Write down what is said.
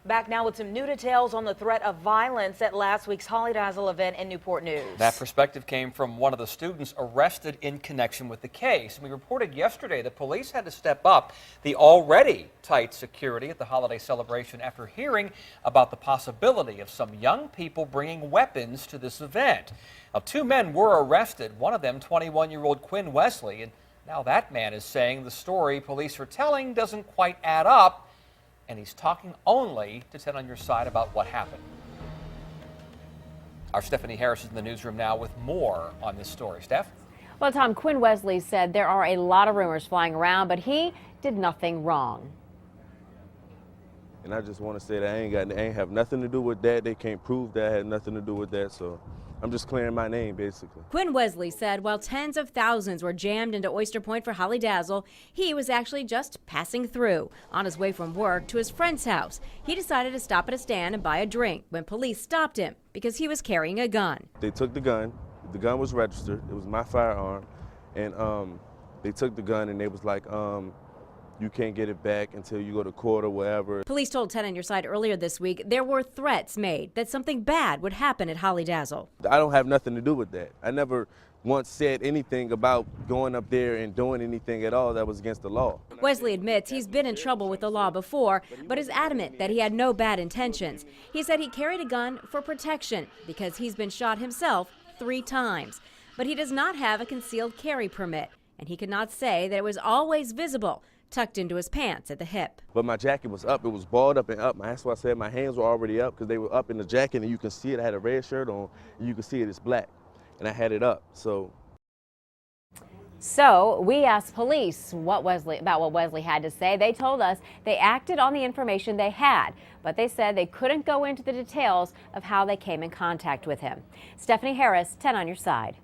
Back now with some new details on the threat of violence at last week's Hollydazzle event in Newport News. That perspective came from one of the students arrested in connection with the case. We reported yesterday that police had to step up the already tight security at the holiday celebration after hearing about the possibility of some young people bringing weapons to this event. Now, two men were arrested, one of them 21-year-old Quinn Wesley, and now that man is saying the story police are telling doesn't quite add up. And he's talking only to 10 on your side about what happened. Our Stephanie Harris is in the newsroom now with more on this story. Steph? Well, Tom, Quinn Wesley said there are a lot of rumors flying around, but he did nothing wrong. And I just want to say that I ain't have nothing to do with that. They can't prove that I had nothing to do with that, so I'm just clearing my name, basically. Quinn Wesley said while tens of thousands were jammed into Oyster Point for Hollydazzle, he was actually just passing through. On his way from work to his friend's house, he decided to stop at a stand and buy a drink when police stopped him because he was carrying a gun. They took the gun. The gun was registered. It was my firearm. And they took the gun and they was like, you can't get it back until you go to court or wherever. Police told 10 on your side earlier this week there were threats made that something bad would happen at Hollydazzle. I don't have nothing to do with that. I never once said anything about going up there and doing anything at all that was against the law. Wesley admits he's been in trouble with the law before, but is adamant that he had no bad intentions. He said he carried a gun for protection because he's been shot himself 3 times. But he does not have a concealed carry permit, and he could not say that it was always visible, tucked into his pants at the hip. But my jacket was up. It was balled up and up. That's why I said my hands were already up because they were up in the jacket and you can see it. I had a red shirt on and you can see it's black and I had it up. So we asked police about what Wesley had to say. They told us they acted on the information they had, but they said they couldn't go into the details of how they came in contact with him. Stephanie Harris, 10 on your side.